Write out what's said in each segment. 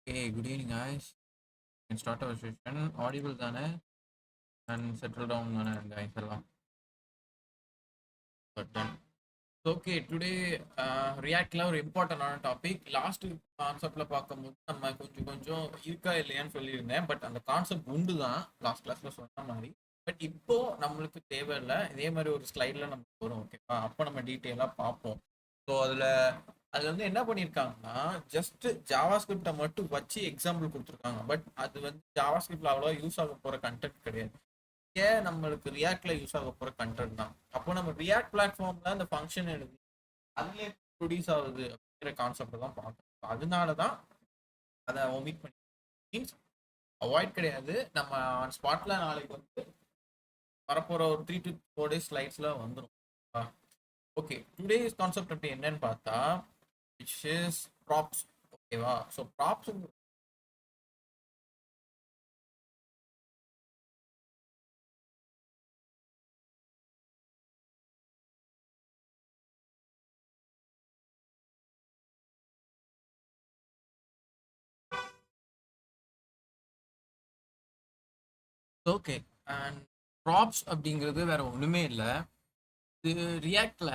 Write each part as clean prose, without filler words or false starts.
Hey, good evening, guys. Can start our session. Audible தானே and settle down தானே guys எல்லாம். But done. So, okay, today Reactல ஒரு இம்பார்ட்டன்டான topic. Last கான்செப்ட்ல பார்க்கும்போது நம்ம கொஞ்சம் இருக்கா இல்லையான்னு சொல்லியிருந்தேன். பட் அந்த கான்செப்ட் உண்டு தான் லாஸ்ட் கிளாஸ்ல சொன்ன மாதிரி. பட் இப்போ நம்மளுக்கு தேவையில்லை. இதே மாதிரி ஒரு ஸ்லைடில் நம்ம வரும் ஓகேவா? அப்போ நம்ம டீட்டெயிலாக பார்ப்போம். ஸோ அதுல வந்து என்ன பண்ணியிருக்காங்கன்னா ஜஸ்ட் ஜாவா ஸ்கிரிப்டை மட்டும் வச்சு எக்ஸாம்பிள் கொடுத்துருக்காங்க. பட் அது வந்து ஜாவா ஸ்கிரிப்ட்ல அவ்வளோ யூஸ் ஆக போற கண்டென்ட் கிடையாது. ஏன் நம்மளுக்கு ரியாக்ட்ல யூஸ் ஆக போற கண்டென்ட் தான். அப்போ நம்ம ரியாக்ட் பிளாட்ஃபார்ம்ல அந்த ஃபங்க்ஷன் எழுதி அதுலேயே ப்ரொடியூஸ் ஆகுது அப்படிங்கிற கான்செப்ட் தான் பார்க்கணும். அதனால தான் அதை ஒமிட் பண்ணி மீன்ஸ் அவாய்ட் கிடையாது. நம்ம ஆன் ஸ்பாட்ல நாளைக்கு வந்து வரப்போற ஒரு 3 to 4 days ஸ்லைட்ஸ்ல வந்துடும். ஓகே, டுடேஸ் கான்செப்ட் அப்படி என்னன்னு பார்த்தா which is props. ஓகேவா? So props okay. And props அப்படிங்கிறது வேற ஒண்ணுமே இல்லை. இது ரியாக்ட்ல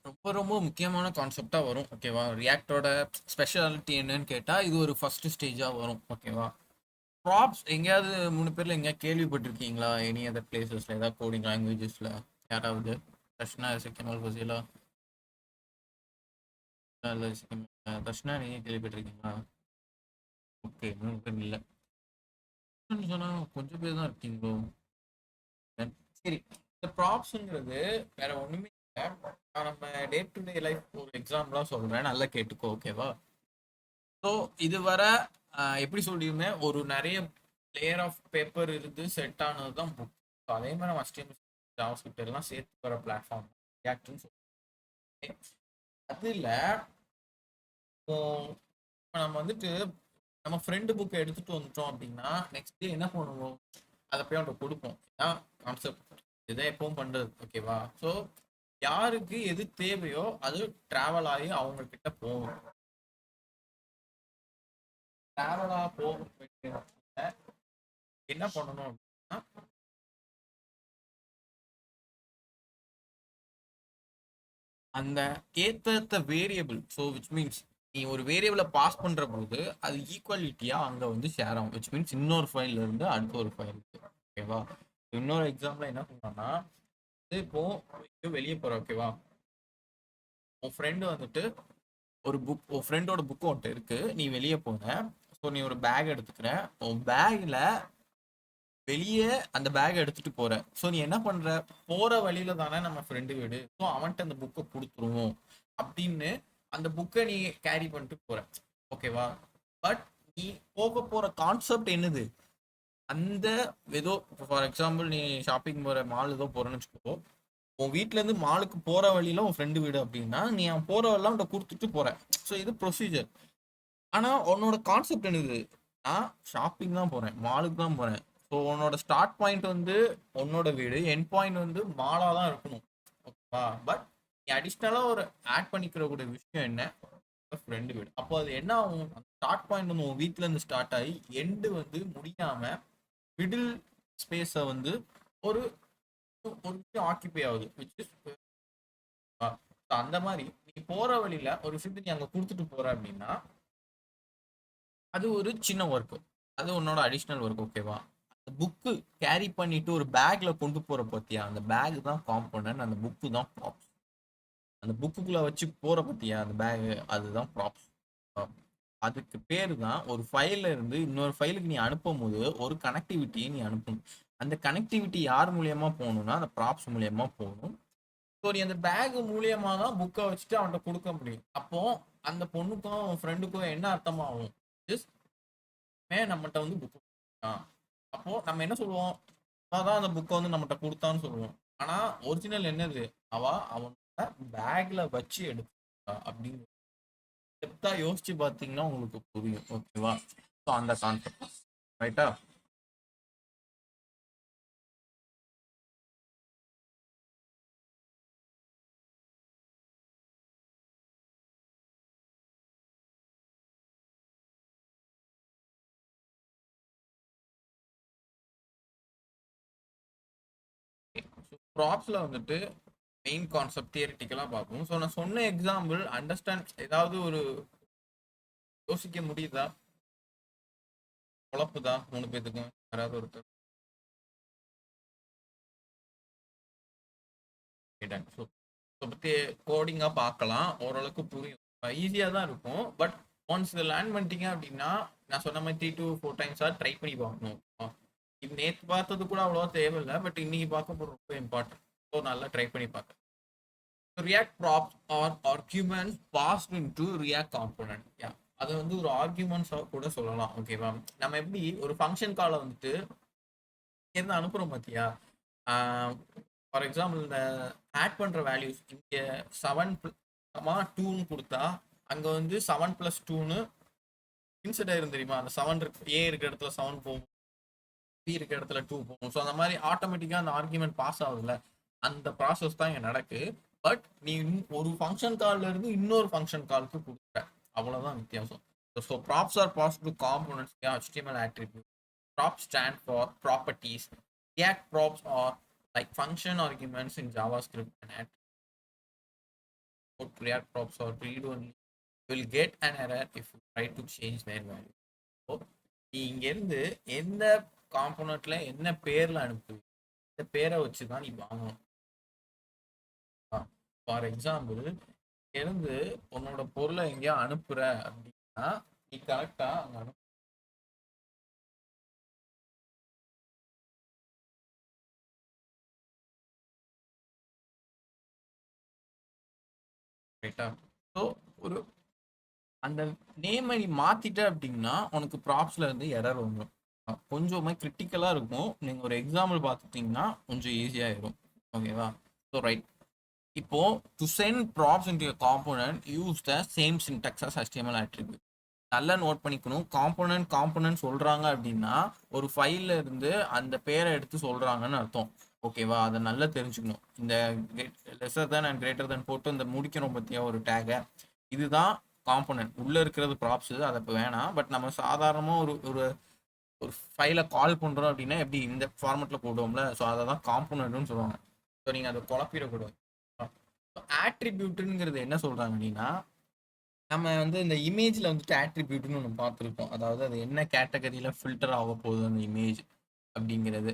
ரொம்ப ரொம்ப முக்கியமான கான்செப்டா வரும். ஓகேவா? ரியாக்டோட ஸ்பெஷாலிட்டி என்னன்னு கேட்டா இது ஒரு ஃபர்ஸ்ட் ஸ்டேஜா வரும். ஓகேவா? ப்ராப்ஸ் எங்கேயாவது 3 பேர்ல எங்கேயாவது கேள்விப்பட்டிருக்கீங்களா? எனி அதர் பிளேசஸ்ல ஏதாவது கோடிங் லாங்குவேஜஸ்ல யாராவது? தர்ஷனா செகண்ட் ஆல் ஃபசிலா இல்லை செகண்ட் தர்ஷனா நீங்க கேள்விப்பட்டிருக்கீங்களா? ஓகே, 3 பேர் இல்லை சொன்னா கொஞ்சம் பேர் தான் இருக்கீங்களோ? சரி, இந்த ப்ராப்ஸ்ங்கிறது வேற ஒண்ணுமே இல்லை. நான் நம்ம டே டு டே லைஃப் ஒரு எக்ஸாம்பிளா சொல்றேன், நல்லா கேட்டுக்கோ. ஓகேவா? ஸோ இது வர எப்படி சொல்லியிருந்தேன், ஒரு நிறைய லேயர் ஆஃப் பேப்பர் இருந்து செட் ஆனது தான் புக். ஸோ அதே மாதிரி நம்ம HTML ஜாவாஸ்கிரிப்ட் எல்லாம் சேர்த்து வர பிளாட்ஃபார்ம் ரியாக்ட்னு சொல்லுவேன். அது இல்லை, இப்போ நம்ம வந்துட்டு நம்ம ஃப்ரெண்டு புக்கை எடுத்துட்டு வந்துட்டோம் அப்படின்னா நெக்ஸ்ட் டே என்ன பண்ணுவோம்? அதை போய் அவன்கிட்ட கொடுப்போம். இதான் கான்செப்ட். இதை எப்பவும் பண்றது. ஓகேவா? ஸோ யாருக்கு எது தேவையோ அது டிராவல் ஆகி அவங்க கிட்ட போகும். டிராவலா போக வேண்டிய என்ன பண்ணணும் அப்படின்னா அந்த ஏத்த வேரியபிள். ஸோ விச் மீன்ஸ் நீ ஒரு வேரியபிளை பாஸ் பண்ற போது அது ஈக்குவாலிட்டியா அங்க வந்து ஷேர் ஆகும். விச் மீன்ஸ் இன்னொரு ஃபைல்ல இருந்து அடுத்த ஒரு ஃபைலுக்கு. ஓகேவா? இன்னொரு எக்ஸாம்பிள் என்ன பண்ணோம்னா இப்போ வெளியே போற. ஓகேவா? உன் ஃப்ரெண்டு வந்துட்டு ஒரு புக், உன் ஃப்ரெண்டோட புக் ஒன்ட்டு இருக்கு, நீ வெளியே போன. ஸோ நீ ஒரு பேக் எடுத்துக்கிற. உன் பேக்ல வெளியே அந்த பேக் எடுத்துட்டு போற. ஸோ நீ என்ன பண்ற? போற வழியில தானே நம்ம ஃப்ரெண்டு வீடு, ஸோ அவன்கிட்ட அந்த புக்கை கொடுத்துருவோம் அப்படின்னு அந்த புக்கை நீ கேரி பண்ணிட்டு போற. ஓகேவா? பட் நீ போக போற கான்செப்ட் என்னது? அந்த ஏதோ ஃபார் எக்ஸாம்பிள் நீ ஷாப்பிங் போற மால் ஏதோ போறேன்னு வச்சுக்கோ. உன் வீட்ல இருந்து மாலுக்கு போற வழியில உன் ஃப்ரெண்டு வீடு அப்படின்னா நீ அவன் போற வழிலாம் அவன்கிட்ட கொடுத்துட்டு போற. ஸோ இது ப்ரொசீஜர். ஆனா உன்னோட கான்செப்ட் என்னது? நான் ஷாப்பிங் தான் போறேன், மாலுக்கு தான் போறேன். ஸோ உன்னோட ஸ்டார்ட் பாயிண்ட் வந்து உன்னோட வீடு, என் பாயிண்ட் வந்து மாலா தான் இருக்கணும். ஓகேவா? பட் நீ அடிஷ்னலா ஒரு ஆட் பண்ணிக்கிற கூடிய விஷயம் என்ன? ஃப்ரெண்டு வீடு. அப்போ அது என்ன ஆகும்? ஸ்டார்ட் பாயிண்ட் வந்து உன் வீட்ல இருந்து ஸ்டார்ட் ஆகி எண்டு வந்து முடியாம மிடில் ஸ்பேஸை வந்து ஒரு ஒரு விஷயம் ஆக்கிபை ஆகுது. விச் இஸ் அந்த மாதிரி நீ போற வழியில ஒரு விஷயத்தை நீ அங்க கொடுத்துட்டு போற அப்படின்னா அது ஒரு சின்ன ஒர்க். அது உன்னோட அடிஷ்னல் ஒர்க். ஓகேவா? அந்த புக்கு கேரி பண்ணிட்டு ஒரு பேக்ல கொண்டு போற பத்தியா, அந்த பேக் தான் காம்போனன்ட், அந்த புக்கு தான் ப்ராப்ஸ். அந்த புக்குக்குள்ள வச்சு போற பத்தியா அந்த பேக், அதுதான் ப்ராப்ஸ். அதுக்கு பேரு தான் ஒரு ஃபைல்ல இருந்து இன்னொரு ஃபைலுக்கு நீ அனுப்பும் போது ஒரு கனெக்டிவிட்டியை நீ அனுப்பணும். அந்த கனெக்டிவிட்டி யார் மூலியமா போகணும்னா அந்த ப்ராப்ஸ் மூலியமா போகணும். ஸோ நீ அந்த பேக் மூலியமா தான் புக்கை வச்சுட்டு அவன்கிட்ட கொடுக்க முடியும். அப்போ அந்த பொண்ணுக்கும் ஃப்ரெண்டுக்கும் என்ன அர்த்தமாகும்? ஜஸ்ட் நம்மகிட்ட வந்து புக் அப்போ நம்ம என்ன சொல்லுவோம்? அதான் அந்த புக்கை வந்து நம்மகிட்ட கொடுத்தான்னு சொல்லுவோம். ஆனா ஒரிஜினல் என்னது? அவனோட பேக்ல வச்சு எடுத்தா அப்படின்னு டெப்தா யோசிச்சு பார்த்தீங்கன்னா உங்களுக்கு புரியும். ஓகேவா? ஸோ அந்த கான்செப்ட் ரைட்டா? ப்ராப்ஸ்ல வந்துட்டு மெயின் கான்செப்ட் தியரிட்டிக்கலாக பார்ப்போம். ஸோ நான் சொன்ன எக்ஸாம்பிள் அண்டர்ஸ்டாண்ட் ஏதாவது ஒரு யோசிக்க முடியுதா, குழப்புதா 3 பேத்துக்கும் யாராவது ஒருத்தர்? ஸோ பற்றி கோடிங்காக பார்க்கலாம், ஓரளவுக்கு புரியும், ஈஸியாக தான் இருக்கும். பட் ஒன்ஸ் இதை லேர்ன் பண்ணிட்டீங்க அப்படின்னா நான் சொன்ன மாதிரி 3 to 4 டைம்ஸாக ட்ரை பண்ணி பார்க்கணும். இது நேற்று பார்த்தது கூட அவ்வளோவா தேவையில்லை, பட் இன்னைக்கு பார்க்க போகிறது ரொம்ப இம்பார்ட்டன்ட். ஸோ நல்லா ட்ரை பண்ணி பார்க்க. React props or arguments passed into React component. Yeah, அது வந்து ஒரு ஆர்குமெண்ட்ஸா கூட சொல்லலாம். ஓகேவா, நம்ம எப்படி ஒரு ஃபங்க்ஷன் காலை வந்துட்டு என்ன அனுப்புறோம் பார்த்தியா? ஃபார் எக்ஸாம்பிள் இந்த ஆட் பண்ற வேல்யூஸ் இங்கே 7 2ன்னு கொடுத்தா அங்க வந்து 7+2ன்னு இன்செட் ஆயிரும் தெரியுமா? அந்த 7 இருக்கு, ஏ இருக்கிற இடத்துல 7 போகும், பி இருக்கிற இடத்துல 2 போகும். ஸோ அந்த மாதிரி ஆட்டோமேட்டிக்கா அந்த ஆர்குமெண்ட் பாஸ் ஆகுதுல்ல, அந்த ப்ராசஸ் தான் இங்க நடக்கு. பட் நீ ஒரு ஃபங்க்ஷன் கால்ல இருந்து இன்னொரு ஃபங்க்ஷன் காலுக்கு கொடுக்குற, அவ்வளவுதான் வித்தியாசம். So props are passed to components, HTML attribute. Props stand for properties. React props are like function arguments in JavaScript and attribute. React props are read only. You will get an error if you try to change their value. So நீ இங்க இருந்து எந்த காம்போனன்ட்ல என்ன பேர்ல அனுப்பு, இந்த பேரை வச்சுதான் நீ வாங்கணும். ஃபார் எக்ஸாம்பிள் இருந்து உன்னோட பொருளை எங்கேயா அனுப்புற அப்படின்னா நீ கரெக்டா அங்க அனுப்பு. ரைட்டா? ஸோ ஒரு அந்த நேமை நீ மாத்திட்ட அப்படின்னா உனக்கு ப்ராப்ஸ்ல இருந்து எரர் வந்துடும். கொஞ்சமே கிரிட்டிக்கலா இருக்கும். நீங்க ஒரு எக்ஸாம்பிள் பார்த்துட்டீங்கன்னா கொஞ்சம் ஈஸியாயிரும். ஓகேவா? ஸோ ரைட், இப்போ to send props into a component use the same syntax as HTML attribute. நல்லா நோட் பண்ணிக்கணும். காம்போனன்ட் சொல்றாங்க அப்படின்னா ஒரு ஃபைல்ல இருந்து அந்த பேரை எடுத்து சொல்றாங்கன்னு அர்த்தம். ஓகேவா? அதை நல்லா தெரிஞ்சுக்கணும். இந்த lesser than and greater than போட்டு இந்த முடிக்கணும் பத்தியா ஒரு டேகை, இதுதான் காம்போனன்ட். உள்ள இருக்கிறது ப்ராப்ஸ், அதை இப்போ வேணாம். பட் நம்ம சாதாரணமாக ஒரு ஒரு ஒரு ஃபைலை கால் பண்ணுறோம் அப்படின்னா எப்படி இந்த ஃபார்மெட்டில் போடுவோம்ல, ஸோ அதை தான் காம்போனன்ட்னு சொல்லுவாங்க. ஸோ நீங்கள் அதை குழப்பிடக்கூடாது. ஆட்ரிபியூட்டுங்கிறது என்ன சொல்கிறாங்க அப்படின்னா, நம்ம வந்து இந்த இமேஜில் வந்துட்டு ஆட்ரிபியூட்னு ஒன்று பார்த்துருக்கோம். அதாவது அது என்ன கேட்டகரியில் ஃபில்டர் ஆக போகுது அந்த இமேஜ் அப்படிங்கிறது.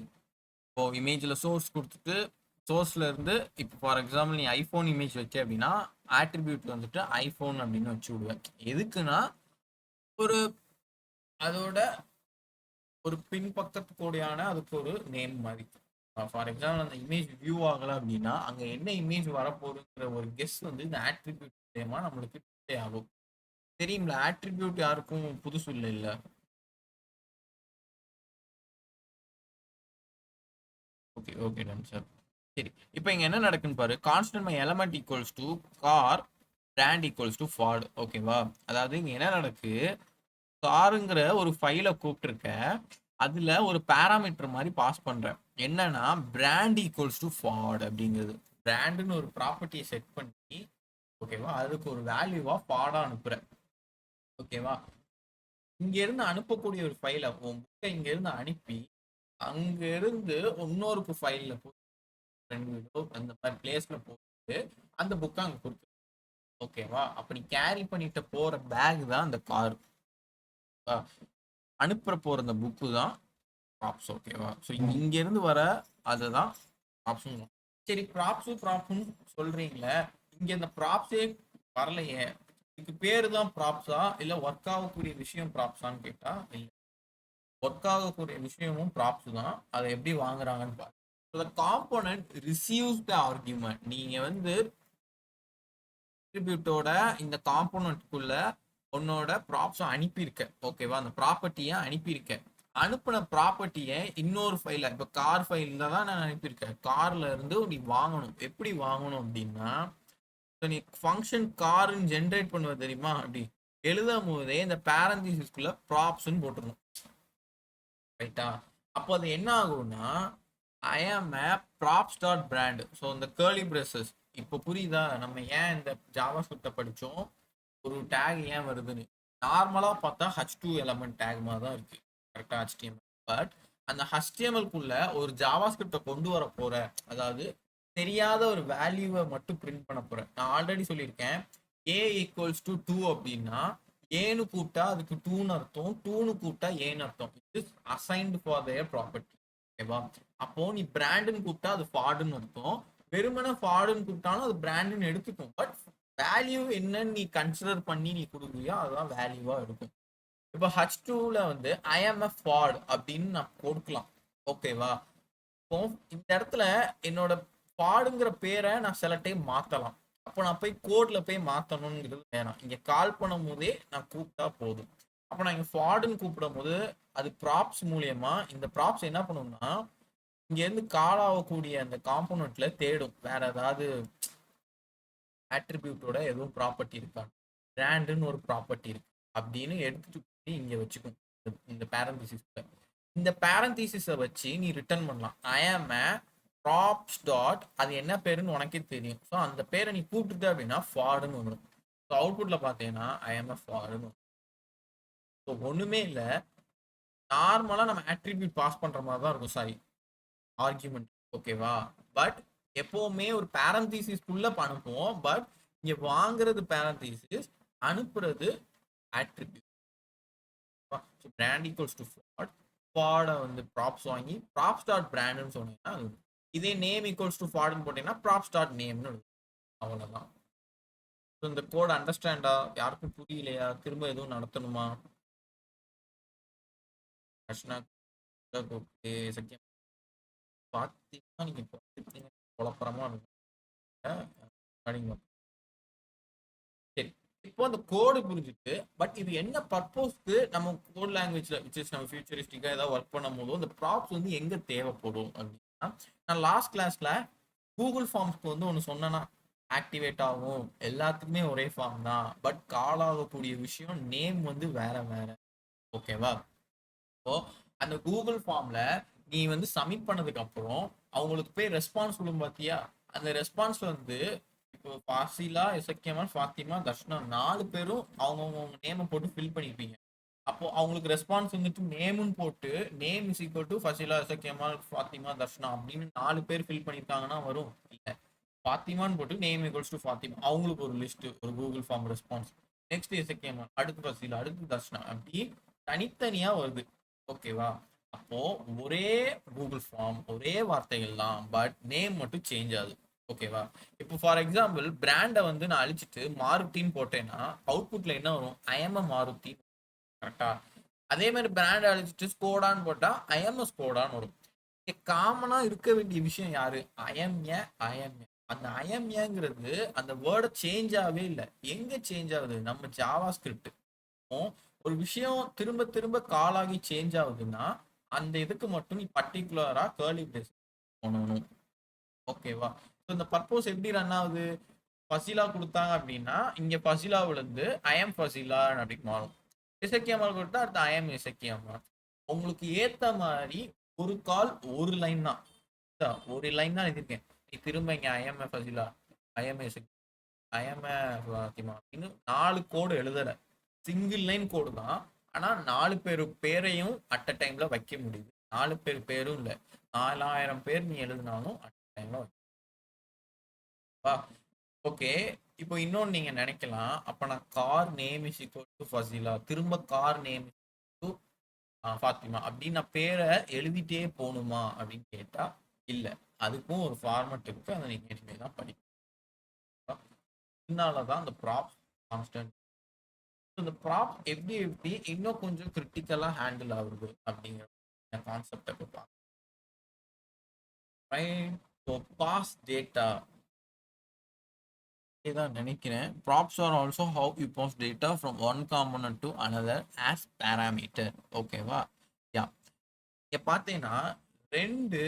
இப்போ இமேஜில் சோர்ஸ் கொடுத்துட்டு சோர்ஸ்ல இருந்து இப்போ ஃபார் எக்ஸாம்பிள் நீ ஐஃபோன் இமேஜ் வச்ச அப்படின்னா ஆட்ரிபியூட் வந்துட்டு ஐஃபோன் அப்படின்னு வச்சு விடுவேன். எதுக்குன்னா ஒரு அதோட ஒரு பின்பக்கத்து கூடியான அதுக்கு ஒரு நேம் மாதிரி. ஃபார் எக்ஸாம்பிள் அந்த இமேஜ் வியூ ஆகல அப்படின்னா அங்க என்ன இமேஜ் வரப்போகுதுங்கிற ஒரு கெஸ் வந்து இந்த ஆட்ரிபியூட் மூலமா நம்மளுக்கு டிஸ்ப்ளே ஆகும். தெரியுங்களா? ஆட்ரிபியூட் யாருக்கும் புதுசு இல்லை இல்ல. Okay okay done sir. சரி, இப்போ இங்க என்ன நடக்குன்னு பாரு. Constant my element equals to car brand equals to Ford. ஓகேவா? அதாவது இங்க என்ன நடக்கு, காருங்கிற ஒரு ஃபைலை கூப்பிட்டுருக்க, அதுல ஒரு பேராமீட்டர் மாதிரி பாஸ் பண்றேன். என்னன்னா பிராண்ட் ஈக்குவல்ஸ் டு ஃபார்ட் அப்படிங்கிறது. பிராண்டுன்னு ஒரு ப்ராப்பர்ட்டியை செட் பண்ணி, ஓகேவா, அதுக்கு ஒரு வேல்யூவா ஃபார்டா அனுப்புறேன். ஓகேவா? இங்க இருந்து அனுப்பக்கூடிய ஒரு ஃபைலை உன் புக்கை இங்க இருந்து அனுப்பி அங்க இருந்து இன்னொரு ஃபைல்ல போய் அந்த மாதிரி பிளேஸ்ல போட்டு அந்த புக்கை அங்க கொடுத்து, ஓகேவா, அப்படி கேரி பண்ணிட்டு போற பேக் தான் அந்த கார். அனுப்புற போற அந்த புக்கு தான் ப்ராப்ஸ். ஓகேவா? ஸோ இங்க இருந்து வர அதுதான் ப்ராப்ஸ். சரி, ப்ராப்ஸும் சொல்றீங்களே, இங்க இந்த ப்ராப்ஸே வரலையே, இதுக்கு பேரு தான் ப்ராப்ஸா இல்ல ஒர்க் ஆகக்கூடிய விஷயம் ப்ராப்ஸான்னு கேட்டா இல்லை, ஒர்க் ஆகக்கூடிய விஷயமும் ப்ராப்ஸ் தான். அதை எப்படி வாங்குறாங்கன்னு பாருங்க. the component receives the argument. நீங்க வந்து attribute-ஓட இந்த காம்போனன்ட்குள்ள உன்னோட ப்ராப்ஸை அனுப்பியிருக்க. ஓகேவா? அந்த ப்ராப்பர்ட்டியை அனுப்பியிருக்க. அனுப்பின ப்ராப்பர்ட்டியை இன்னொரு ஃபைல, இப்போ கார் ஃபைலில் தான் நான் அனுப்பியிருக்கேன். கார்ல இருந்து நீ வாங்கணும். எப்படி வாங்கணும் அப்படின்னா, நீ ஃபங்க்ஷன் காருன்னு ஜென்ரேட் பண்ணுவ தெரியுமா? அப்படி எழுதும் போதே இந்த பேரந்திசிஸ்குள்ள ப்ராப்ஸ்ன்னு போட்டுருணும். ரைட்டா? அப்போ அது என்ன ஆகும்னா I am a props dot brand. So இந்த கேர்லி பிரேசஸ் இப்போ புரியுதா நம்ம ஏன் இந்த ஜாவா ஸ்கிரிப்டை படித்தோம், ஒரு டேக் ஏன் வருதுன்னு. நார்மலாக பார்த்தா H2 எலமெண்ட் டேக் மாதிரி தான் இருக்கு, கரெக்டாக HTML. பட் அந்த HTML-க்குள்ள ஒரு ஜாவா ஸ்கிரிப்டை கொண்டு வர போற, அதாவது தெரியாத ஒரு வேல்யூவை மட்டும் பிரிண்ட் பண்ண போறேன். நான் ஆல்ரெடி சொல்லியிருக்கேன், ஏ ஈக்குவல்ஸ் டு 2 அப்படின்னா ஏன்னு கூப்பிட்டா அதுக்கு 2ன்னு அர்த்தம், 2ன்னு கூப்பிட்டா ஏன்னு அர்த்தம். It is assigned for their property. ஓகேவா? அப்போ நீ பிராண்டுன்னு கூப்பிட்டா அது ஃபார்டுன்னு அர்த்தம், வெறுமனே ஃபார்டுன்னு கூப்பிட்டாலும் அது பிராண்டுன்னு எடுத்துக்கும். பட் வேல்யூ என்னன்னு நீ கன்சிடர் பண்ணி நீ கொடுக்குறியோ அதுதான் வேல்யூவா இருக்கும். இப்போ H2ல வந்து IMF ஃபார்ட் அப்படின்னு நான் கொடுக்கலாம். ஓகேவா? இப்போ இந்த இடத்துல என்னோட ஃபார்டுங்கிற பேரை நான் சில டைம் மாத்தலாம். அப்போ நான் போய் கோட்ல போய் மாத்தணுங்கிறது வேணாம். இங்க கால் பண்ணும் போதே நான் கூப்பிட்டா போதும். அப்போ நான் இங்க ஃபார்டுன்னு கூப்பிடும் போது அது ப்ராப்ஸ் மூலியமா இந்த ப்ராப்ஸ் என்ன பண்ணும்னா இங்க இருந்து கால் ஆகக்கூடிய அந்த காம்போனன்ட்ல தேடும் வேற ஏதாவது ஆட்ரிபியூட்டோட எதுவும் ப்ராப்பர்ட்டி இருக்கா, பிராண்டுன்னு ஒரு ப்ராப்பர்ட்டி இருக்கு அப்படின்னு எடுத்துட்டு போய் இங்க வச்சுக்கும் இந்த பேரந்தீசிஸ்ல. இந்த பேரந்தீசிஸை வச்சு நீ ரிட்டர்ன் பண்ணலாம். ஐ ஆம் ப்ராப்ஸ் டாட் அது என்ன பேருன்னு உனக்கே தெரியும். ஸோ அந்த பேரை நீ கூப்பிட்டுட்ட அப்படின்னா ஃபார்டுன்னு வந்துடும். ஸோ அவுட்புட்ல பார்த்தீங்கன்னா ஐ ஆம் ஃபார்டுன்னு. ஸோ ஒண்ணுமே இல்லை, நார்மலா நம்ம ஆட்ரிபியூட் பாஸ் பண்ற மாதிரி தான் இருக்கும். Sorry, argument. ஓகேவா? பட் எப்பவுமே ஒரு பேரந்தீசிஸ்க்குள்ள அனுப்புவோம். பட் இங்க வாங்குறது பேரந்தீசிஸ், அனுப்புறது ஆட்ரிபியூட். பிராண்ட் ஈக்குவல்ஸ் டு ஃபார்ட், ஃபார்டை வந்து ப்ராப்ஸ் வாங்கி ப்ராப்ஸ் டாட் பிராண்ட்னு சொன்னீங்கன்னா இதே நேம் ஈக்குவல்ஸ் டு ஃபார்ட்னு போட்டீங்கன்னா ப்ராப்ஸ் டாட் நேம்னு. அவ்வளவுதான். இந்த கோட் அண்டர்ஸ்டாண்டா? யாருக்கும் புரியலையா? திரும்ப எதுவும் நடத்தணுமா? சக்கியம் பார்த்தீங்கன்னா நீங்க குழப்பறமா இருக்கும். சரி, இப்போ அந்த கோடு புரிஞ்சுட்டு பட் இது என்ன பர்பஸ்க்கு நம்ம கோட் லாங்குவேஜ்ல நம்ம ஃபியூச்சரிஸ்டிக்கா ஏதாவது ஒர்க் பண்ணும் போது அந்த ப்ராப்ஸ் வந்து எங்க தேவைப்படும் அப்படின்னா, நான் லாஸ்ட் கிளாஸ்ல கூகுள் ஃபார்ம்ஸ்க்கு வந்து ஒன்று சொன்னேன்னா ஆக்டிவேட் ஆகும், எல்லாத்துக்குமே ஒரே ஃபார்ம் தான், பட் கால் ஆகக்கூடிய விஷயம் நேம் வந்து வேற வேற. ஓகேவா? இப்போ அந்த கூகுள் ஃபார்ம்ல நீ வந்து சப்மிட் பண்ணதுக்கு அப்புறம் அவங்களுக்கு போய் ரெஸ்பான்ஸ் விடும் பார்த்தியா? அந்த ரெஸ்பான்ஸ் வந்து இப்போ ஃபாசிலா, இசக்கியமான், ஃபாத்திமா, தர்ஷனா 4 பேரும் அவங்கவுங்க நேமை போட்டு ஃபில் பண்ணியிருப்பீங்க. அப்போ அவங்களுக்கு ரெஸ்பான்ஸ் வந்துட்டு நேம்னு போட்டு name is equal to Fazila, Isakkiyaman, Fathima, Dharshana அப்படின்னு 4 பேர் ஃபில் பண்ணியிருக்காங்கன்னா வரும். இல்லை, ஃபாத்திமான்னு போட்டு நேம் ஈக்குவல்ஸ் டு ஃபாத்திமா, அவங்களுக்கு ஒரு லிஸ்ட், ஒரு கூகுள் ஃபார்ம் ரெஸ்பான்ஸ். நெக்ஸ்ட் இசக்கியமான், அடுத்து ஃபசிலா, அடுத்து தர்ஷனா, அப்படி தனித்தனியா வருது. ஓகேவா? அப்போ ஒரே கூகுள் ஃபார்ம், ஒரே வார்த்தைகள் தான், பட் நேம் மட்டும் சேஞ்ச் ஆகுது. ஓகேவா? இப்போ ஃபார் எக்ஸாம்பிள் பிராண்டை வந்து நான் அழிச்சிட்டு மாருத்தின்னு போட்டேன்னா அவுட்புட்ல என்ன வரும்? ஐஎம்எ மாருதி. கரெக்டா? அதே மாதிரி பிராண்ட் அழிச்சிட்டு ஸ்கோடான்னு போட்டா ஐஎம்எ ஸ்கோடான்னு வரும். காமனா இருக்க வேண்டிய விஷயம் யாரு? ஐஎம்ஏ. ஐஎம்ஏ அந்த ஐஎம்ஏங்கிறது அந்த வேர்டை சேஞ்ச் ஆகவே இல்லை. எங்க சேஞ்ச் ஆகுது? நம்ம ஜாவா ஸ்கிரிப்ட். ஒரு விஷயம் திரும்ப திரும்ப கால் ஆகி சேஞ்ச் ஆகுதுன்னா அந்த இதுக்கு மட்டும் நீ பர்டிகுலரா கர்லி பிரேஸ் பண்ணணும். ஓகேவா? இந்த பர்பஸ் எப்படி ரன் ஆகுது? ஃபசிலா கொடுத்தாங்க அப்படின்னா இங்க ஃபசிலாவுல இருந்து ஐஎம் ஃபசிலா அப்படின்னு மாறும். இசக்கியம்மாள் கொடுத்தா அடுத்து ஐஎம் இசக்கியம்மா. உங்களுக்கு ஏத்த மாதிரி ஒரு கால் ஒரு லைன் தான், ஒரு லைன் தான் எழுதிருக்கேன். நீ திரும்ப இங்க I'm Fazila, I'm Isakki, I'm Fathima இன்னும் 4 கோடு எழுதல. சிங்கிள் லைன் கோடு தான். ஆனா 4 பேரு பேரையும் அட் அ டைம்ல வைக்க முடியுது. 4 பேர் பேரும் இல்ல, 4000 பேர் நீ எழுதினாலும் அட் அ டைம்ல. ஓகே, இப்போ இன்னொன்னு நீங்க நினைக்கலாம், அப்ப நான் car name is equal to Fazila, திரும்ப கார் நேம் டு ஃபாத்திமா அப்படின்னு நான் பேரை எழுதிட்டே போகணுமா அப்படின்னு கேட்டா இல்ல. அதுக்கும் ஒரு ஃபார்மட் இருக்கு, அதை நீங்க இனிமே தான் படிக்கணும். இதனாலதான் அந்த ப்ராப் கான்ஸ்டன்ட். இந்த ப்ராப் எப்படி எப்படி இன்னும் கொஞ்சம் கிரிட்டிக்கலா ஹேண்டில் ஆகுது அப்படிங்கிற கான்செப்டை பார்ப்போம். பாஸ் டேட்டா தான் நினைக்கிறேன். Props are also how you pass data from one component to another as parameter. ஓகேவா? யா, இங்க பார்த்தீங்கன்னா 2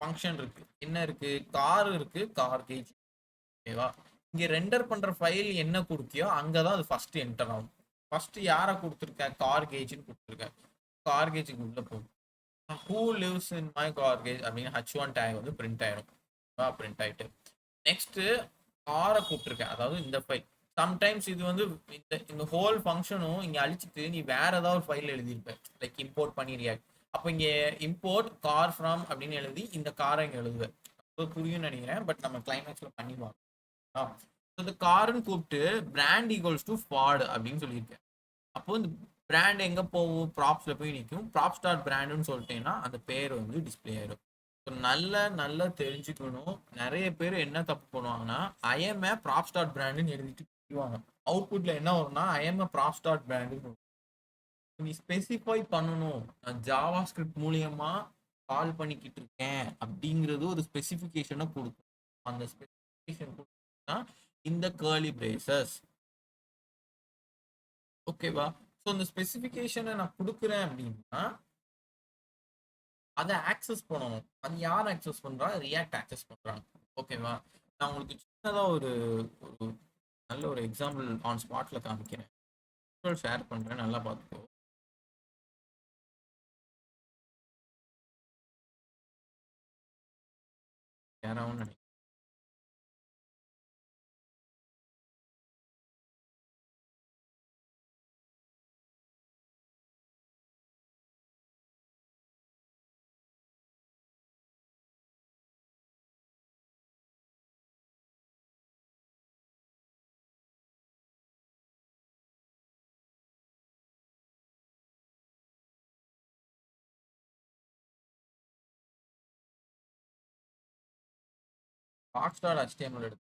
ஃபங்க்ஷன் இருக்கு. என்ன இருக்கு? கார் இருக்கு, கார் கேஜ். ஓகேவா? இங்க ரெண்டர் பண்ற ஃபைல் என்ன கொடுத்தியோ அங்கதான் அது ஃபர்ஸ்ட் என்டர் ஆகும். ஃபர்ஸ்ட் யாரை கொடுத்துருக்க? கார் கேஜ்னு கொடுத்துருக்க. கார் கேஜுக்கு உள்ள போகும். Who lives in my garage அப்படின்னு H1 டேக் வந்து பிரிண்ட் ஆயிடும். பிரிண்ட் ஆயிட்டு நெக்ஸ்ட் காரை கூப்பிட்டுருக்கேன், அதாவது இந்த ஃபைல். சம்டைம்ஸ் இது வந்து இந்த ஹோல் ஃபங்க்ஷனும் இங்க அழிச்சிட்டு நீ வேற ஏதாவது ஒரு ஃபைல் எழுதியிருப்ப, லைக் இம்போர்ட் பண்ணி ரியாக்ட். அப்போ இங்க இம்போர்ட் கார் ஃப்ரம் அப்படின்னு எழுதி இந்த காரை இங்க எழுதுவேன். புரியும்னு நினைக்கிறேன். பட் நம்ம கிளைமேக்ஸ்ல பண்ணி பார்க்கலாம். இந்த காருன்னு கூப்பிட்டு பிராண்ட் ஈக்குவல்ஸ் டு ஃபார்டு அப்படின்னு சொல்லியிருக்கேன். அப்போ இந்த பிராண்ட் எங்க போகும்? ப்ராப்ஸ்ல போய் நிற்கும். ப்ராப் ஸ்டார் பிராண்டுன்னு சொல்லிட்டேன்னா அந்த பேர் வந்து டிஸ்பிளே ஆயிடும். நல்லா தெரிஞ்சுக்கணும். நிறைய பேர் என்ன தப்பு பண்ணுவாங்கன்னா ஐஎம் ஏ ப்ராப் ஸ்டார் பிராண்டுன்னு எழுதிட்டு போயிடுவாங்க. அவுட்புட்ல என்ன வரும்னா ஐஎம் ஏ ப்ராப் ஸ்டார் பிராண்டு. நீ ஸ்பெசிஃபை பண்ணணும், நான் ஜாவா ஸ்கிரிப்ட் மூலியமா கால் பண்ணிக்கிட்டு இருக்கேன் அப்படிங்கிறது ஒரு ஸ்பெசிஃபிகேஷனை கொடுக்கும். அந்த ஸ்பெசிஃபிகேஷன் கொடுத்தா இந்த கர்லி பிரேசஸ். ஓகேவா? ஸோ இந்த ஸ்பெசிஃபிகேஷனை நான் கொடுக்குறேன் அப்படின்னா அதை ஆக்சஸ் பண்ணணும். அது யார் ஆக்சஸ் பண்றா? ரியாக்ட் ஆக்சஸ் பண்றாங்க. ஓகேவா? நான் உங்களுக்கு சின்னதாக ஒரு நல்ல ஒரு எக்ஸாம்பிள் ஆன் ஸ்பாட்ல காமிக்கிறேன், ஷேர் பண்றேன், நல்லா பார்த்துக்கோ. யாராவும் நினைக்கிறேன். ராக்ஸ்டார் HTML எடுத்து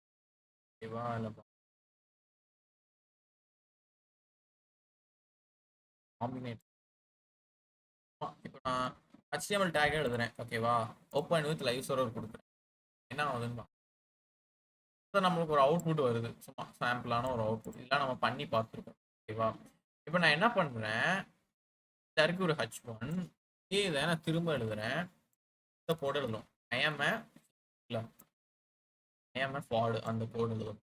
ஓகேவா? இல்லை காம்பினேட். இப்போ நான் HTML டேக் எழுதுறேன். ஓகேவா? ஓப்பன் வித் லைவ் சர்வர் கொடுக்குறேன். என்ன ஆகுதுன்னு நம்மளுக்கு ஒரு அவுட்புட் வருது. சும்மா சாம்பிளான ஒரு அவுட்புட். இதெல்லாம் நம்ம பண்ணி பார்த்துருக்கோம். ஓகேவா? இப்போ நான் என்ன பண்றேன், இருக்கு ஒரு H1 இதை நான் திரும்ப எழுதுறேன். இந்த கோடு எழுதுறோம். ஐஎம் ஃபார்டு அந்த கோடு எழுதுறோம்.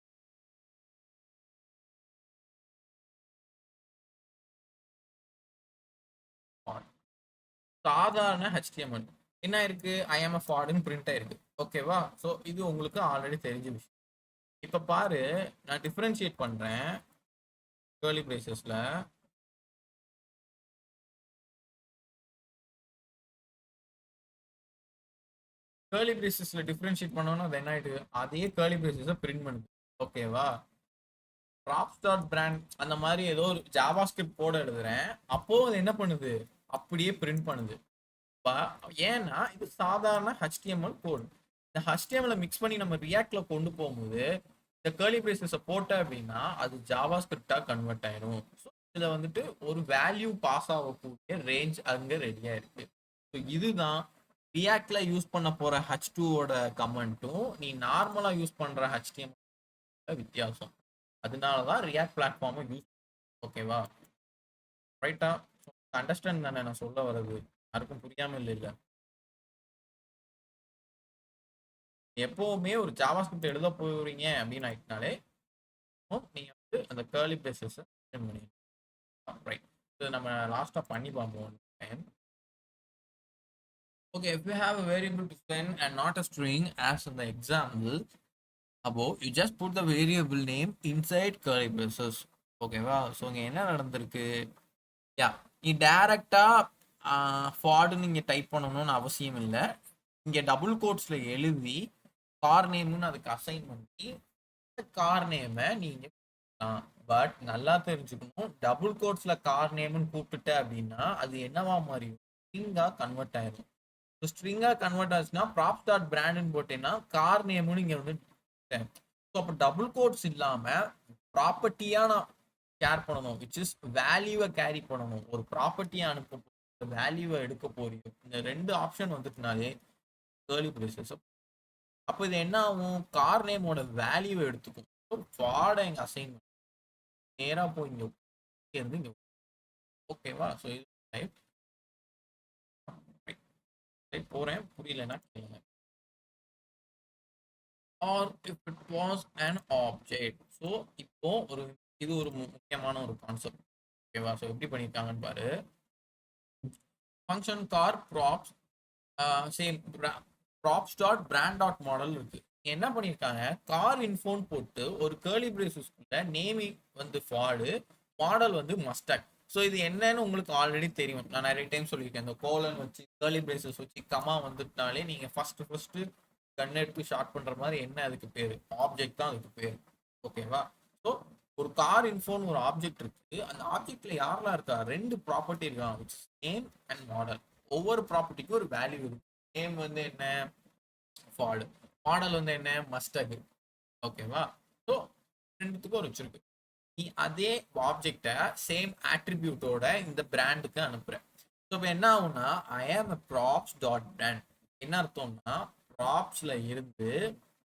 சாதாரண HTML என்ன இருக்கு? ஐஎம் ஃபார்டுன்னு பிரிண்ட் ஆயிருக்கு. ஓகேவா? ஸோ இது உங்களுக்கு ஆல்ரெடி தெரிஞ்ச விஷயம். இப்போ பாரு, நான் டிஃபரன்ஷியேட் பண்றேன் கர்லி பிரேசஸ்ல. கர்லி பிரேசஸ்ல டிஃபரன்ஷியேட் பண்ணோம்னா அது என்ன ஆயிட்டு? அதே கர்லி பிரேசஸை பிரிண்ட் பண்ணுது. ஓகேவா? ப்ராப் ஸ்டார் பிராண்ட் அந்த மாதிரி ஏதோ ஒரு ஜாவா ஸ்கிரிப்ட் கோட் எழுதுறேன். அப்போ அது என்ன பண்ணுது? அப்படியே பிரிண்ட் பண்ணுது. ஏன்னா இது சாதாரண HTML கோடு. இந்த HTML மிக்ஸ் பண்ணி நம்ம ரியாக்ட்ல கொண்டு போகும்போது இந்த கர்லி பிரேசஸை போட்ட அப்படின்னா அது ஜாவா ஸ்கிரிப்டா கன்வெர்ட் ஆயிடும். ஸோ இதுல வந்துட்டு ஒரு வேல்யூ பாஸ் ஆகக்கூடிய ரேஞ்ச் அங்க ரெடியா இருக்கு. ஸோ இதுதான் ரியாக்ட்ல யூஸ் பண்ண போற H2ஓட கமெண்ட்டும் நீ நார்மலா யூஸ் பண்ற HTML வித்தியாசம். அதனாலதான் ரியாக்ட் பிளாட்ஃபார்மை யூஸ். ஓகேவா? ரைட்டா? அண்டர்ஸ்டாண்ட் தானே நான் சொல்ல வர்றது? யாருக்கும் புரியாம இல்லை. எப்பவுமே ஒரு ஜாவா ஸ்கிரிப்ட் எழுத போறீங்க அப்படின்னு ஆயிட்டாலே நீங்க வந்து அந்த கர்லி பிரேசஸ் ரைட். இது நம்ம லாஸ்டா பண்ணி பார்ப்போம். Okay, if you have a variable to send and not a string as in the example above, you just put the variable name inside curly braces. ஓகேவா? ஸோ இங்கே என்ன நடந்திருக்கு? யா, நீ டைரக்டா ஃபார்டுன்னு இங்கே டைப் பண்ணணும்னு அவசியம் இல்லை. இங்கே டபுள் கோட்ஸ்ல எழுதி கார் நேம்னு அதுக்கு அசைன் பண்ணி கார் நேமை நீங்க. பட் நல்லா தெரிஞ்சுக்கணும், டபுள் கோட்ஸ்ல கார் நேம்னு கூப்பிட்டுட்ட அப்படின்னா அது என்னவா மாறிடும்? ஸ்ட்ரிங்கா கன்வெர்ட் ஆயிடும். ஸ்ட்ரிங்கா கன்வெர்ட் ஆச்சுன்னா ப்ராப் ஸ்டார்ட் பிராண்ட்னு போட்டேன்னா கார் நேம்னு இங்க வந்து. ஸோ அப்போ டபுள் கோட்ஸ் இல்லாம ப்ராப்பர்ட்டியா நான் கேர் பண்ணணும், விச் இஸ் வேல்யூவை கேரி பண்ணணும். ஒரு ப்ராப்பர்ட்டியை அனுப்ப வேல்யூவை எடுக்க போறீங்க. இந்த ரெண்டு ஆப்ஷன் வந்துட்டுனாலே கர்லி பிரேசஸ். அப்போ இது என்ன ஆகும்? கார் நேமோட வேல்யூவை எடுத்துக்கும். ஃபார்டை இங்க அசைன் நேரா போய் இங்க இருந்து இங்க. ஓகேவா? ஸோ இது போறேன், புரியலன்னா கேளுங்க. Or if it was an object. So இப்போ இது ஒரு முக்கியமான ஒரு கான்செப்ட். ஓகேவா? ஸோ எப்படி பண்ணியிருக்காங்கன்னு பாரு. Function car props same props dot brand dot model இருக்கு. என்ன பண்ணியிருக்காங்க? கார் இன்ஃபோன் போட்டு ஒரு கர்லி பிரேசஸ்க்குள்ள நேமிங் வந்து ஃபார்டு, மாடல் வந்து மஸ்டாக். ஸோ இது என்னன்னு உங்களுக்கு ஆல்ரெடி தெரியும். நான் நிறைய டைம் சொல்லியிருக்கேன். இந்த கோலன் வச்சு கர்லி பிரேசஸ் வச்சு கமா வந்துட்டாலே நீங்க ஃபர்ஸ்ட் கன் எடுத்து ஷார்ட் பண்ற மாதிரி என்ன அதுக்கு பேரு? ஆப்ஜெக்ட் தான் அதுக்கு பேரு. ஓகேவா? ஸோ ஒரு கார் இன்ஃபோன்னு ஒரு ஆப்ஜெக்ட் இருக்கு. அந்த ஆப்ஜெக்ட்ல யாரெல்லாம் இருக்கா? 2 ப்ராப்பர்ட்டி இருக்கான். Name and model. ஒவ்வொரு ப்ராப்பர்ட்டிக்கும் ஒரு வேல்யூ இருக்கு. நேம் வந்து என்ன? ஃபார்டு. மாடல் வந்து என்ன? மஸ்டக். ஓகேவா? ஸோ ரெண்டுத்துக்கும் ஒரு வச்சிருக்கு. நீ அதே ஆப்ஜெக்டை சேம் ஆட்ரிபியூட்டோட இந்த பிராண்டுக்கு அனுப்புற. ஸோ இப்போ என்ன ஆகும்னா, ஐ ஆம் ப்ராப்ஸ் டாட் பிராண்ட். என்ன அர்த்தம்னா, ப்ராப்ஸ்ல இருந்து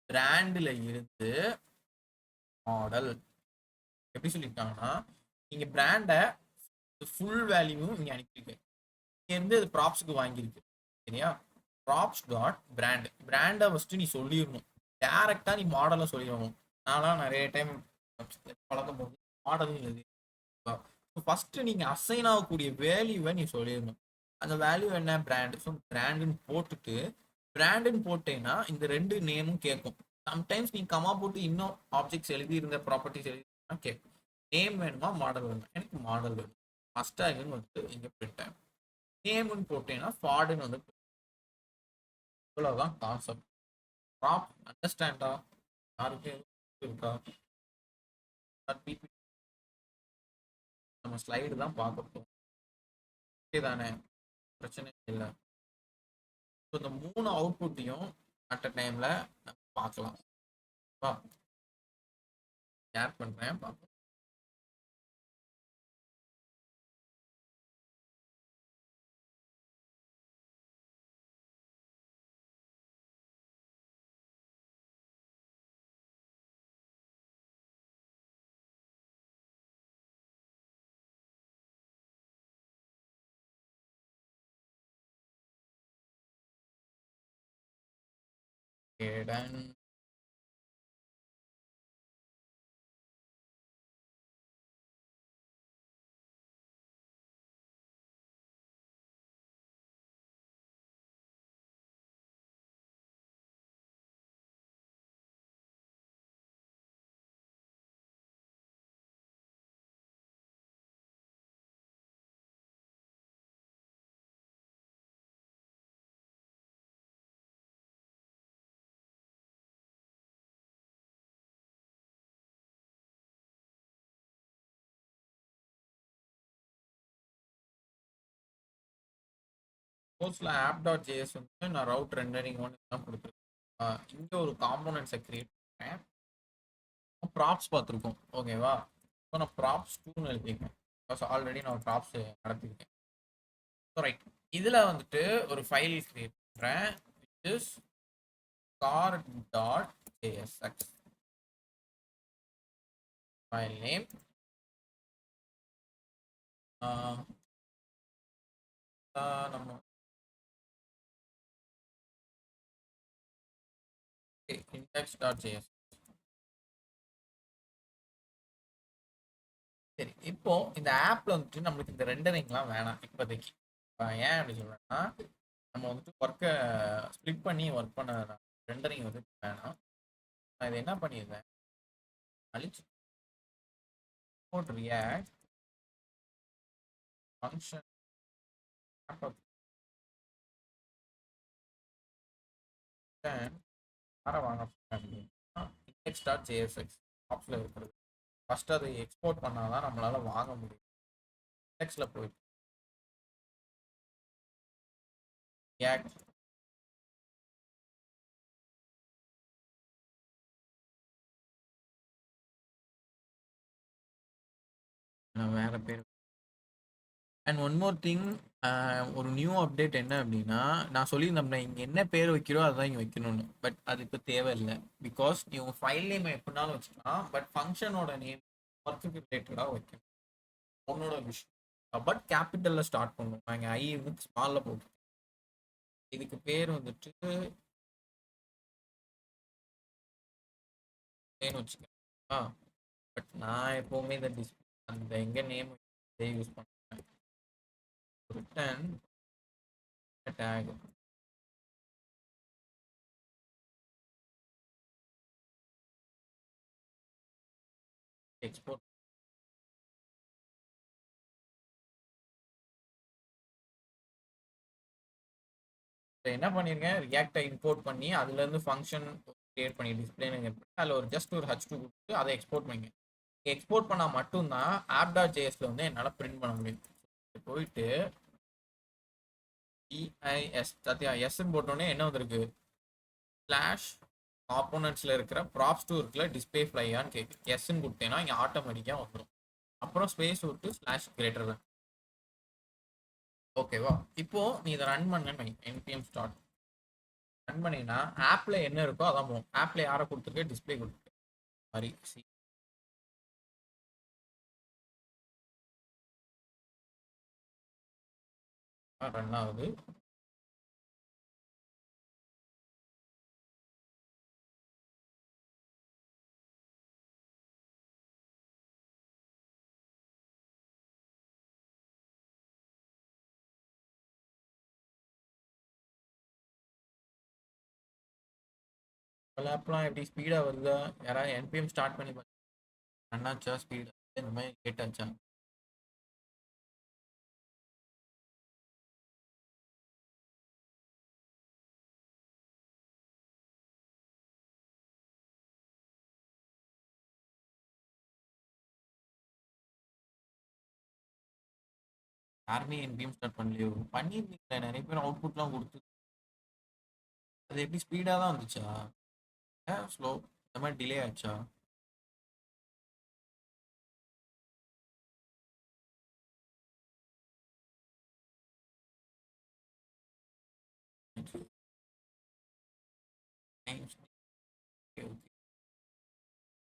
பிராண்டில் இருந்து மாடல். எப்படி சொல்லியிருக்காங்கன்னா, நீங்க பிராண்டை ஃபுல் வேல்யூவும் இங்க அனுப்பியிருக்கு. இங்க இருந்து இது ப்ராப்ஸ்க்கு வாங்கியிருக்கு. சரியா? Props dot brand. பிராண்டை ஃபர்ஸ்ட் நீ சொல்லிடணும். டேரக்டா நீ மாடலை சொல்லிடணும். நான்லாம் நிறைய டைம் பழக்கம் போது மாடல் எழுதி ஃபர்ஸ்ட் நீங்க அசைன் ஆகக்கூடிய வேல்யூவை நீ சொல்லிடணும். அந்த வேல்யூ என்ன? பிராண்ட். ஸோ பிராண்டுன்னு போட்டுட்டு, பிராண்டுன்னு போட்டேன்னா இந்த 2 நேமும் கேட்கும். சம்டைம்ஸ் நீ கமா போட்டு இன்னும் ஆப்ஜெக்ட்ஸ் எழுதி இருந்த ப்ராப்பர்ட்டிஸ் எழுதி கேட்கும். நேம் வேணுமா மாடல் வேணுமா? எனக்கு மாடல் வேணும். மஸ்டாக்னு வந்து இங்க பிரிண்ட் ஆகும். நேம்னு போட்டேன்னா ஃபார்டுன்னு வந்து இவ்வளவுதான் கான்செப்ட். ப்ராப் அண்டர்ஸ்டாண்டா? யாருக்கு இருக்கா? நம்ம ஸ்லைடு தான் பார்க்கணும். ஓகே தானே? பிரச்சனை இல்லை. ஸோ இந்த 3 அவுட்புட்டையும் அட் அ டைம்ல நம்ம பார்க்கலாம். ஷேர் பண்றேன், பார்ப்போம். Okay, done. சப்போஸ்ல app.js வந்து நான் ரவுட் ரெண்டரிங் ஒன்று தான் கொடுத்துருக்கேன். இங்க ஒரு காம்போனன்ட்ஸை கிரியேட் பண்ணுறேன். ப்ராப்ஸ் பார்த்துருக்கோம். ஓகேவா? ஸோ நான் ப்ராப்ஸ் 2ன்னு எழுதியிருக்கேன். பிகாஸ் ஆல்ரெடி நான் ப்ராப்ஸ் நடத்திருக்கேன். ஸோ ரைட், இதில் வந்துட்டு ஒரு ஃபைல் கிரியேட் பண்ணுறேன். Which is car.jsx. File name நம்ம index.js. சரி, இப்போ இந்த ஆப்ல வந்துட்டு நம்மளுக்கு இந்த ரெண்டரிங்லாம் வேணாம் இப்போதைக்கு. ஏன் அப்படி சொல்றேன்னா, நம்ம வந்துட்டு ஒர்க்கை ஸ்ப்ளிட் பண்ணி ஒர்க் பண்ண ரெண்டரிங் வந்து வேணாம். நான் இதை என்ன பண்ணிடுறேன், அழிச்சு போட் ரியாக்ட் ஃபங்க்ஷன் யாரை வாங்க அப்படின்னா index.jsx ஆப்ஷனில் இருக்கிறது. ஃபர்ஸ்ட் அதை எக்ஸ்போர்ட் பண்ணாதான் நம்மளால வாங்க முடியும். இண்டெக்ஸில் போயிட்டு ரியாக்ட் வேற பேர். அண்ட் ஒன் மோர் திங், ஒரு நியூ அப்டேட் என்ன அப்படின்னா, நான் சொல்லியிருந்தேன் இங்கே என்ன பேர் வைக்கிறோ அதுதான் இங்கே வைக்கணும்னு. பட் அது இப்போ தேவையில்லை. பிகாஸ் நீ உங்கள் ஃபைல் நேம் எப்படினாலும் வச்சுக்கலாம். பட் ஃபங்க்ஷனோட நேம் ஒர்க்குக்கு ரிலேட்டடாக வைக்கணும். உன்னோட விஷயம். பட் கேபிட்டலில் ஸ்டார்ட் பண்ணணும். நான் இங்கே ஐ வந்து ஸ்மாலில் போட்டு இதுக்கு பேர் வந்துட்டு வச்சுக்கேன். பட் நான் எப்போவுமே இந்த அந்த எங்கே நேம் யூஸ் பண்ணுறேன். Return take export. என்ன பண்ணிருக்கேன், ரியாக்டை இம்போர்ட் பண்ணி அதுல இருந்து ஃபங்க்ஷன் கிரியேட் பண்ணி டிஸ்பிளே அதில் ஒரு ஜஸ்ட் ஒரு H2 கொடுத்து அதை எக்ஸ்போர்ட் பண்ணிங்க. எக்ஸ்போர்ட் பண்ணால் மட்டும்தான் app.jsல வந்து என்னால் பிரிண்ட் பண்ண முடியும். போயிட்டு EIS சத்தியா எஸ்ன்னு போட்டோன்னே என்ன வந்திருக்கு, ஸ்லாஷ் காம்போனன்ட்ஸில் இருக்கிற ப்ராப்ஸ் டூ இருக்குல்ல டிஸ்பிளே ஃப்ளையான்னு கேட்கு. எஸ்ன்னு கொடுத்தேன்னா இங்கே ஆட்டோமேட்டிக்காக வந்துடும். அப்புறம் ஸ்பேஸ் விட்டு ஸ்லாஷ் கிரேட்டர் தான். ஓகேவா? இப்போ நீ இதை ரன் பண்ண npm ஸ்டார்ட் ரன் பண்ணினா ஆப்பில் என்ன இருக்கோ அதான் போகும். ஆப்பில் யாரை கொடுத்துருக்க, டிஸ்பிளே கொடுத்துருக்கு மாதிரி ரன் ஆகுது. ஆப்லாம் எப்படி ஸ்பீடாக வருதா? யாராவது npm ஸ்டார்ட் பண்ணி ரன் ஆச்சா, ஸ்பீடு இந்த மாதிரி கேட்டாச்சா? யாருமே npm ஸ்டார்ட் பண்ணலையோ? பண்ணியிருந்தீங்களே நிறைய பேர் அவுட்புட்லாம் கொடுத்து. அது எப்படி ஸ்பீடாக தான் வந்துச்சா, ஸ்லோ இந்த மாதிரி டிலே ஆச்சா?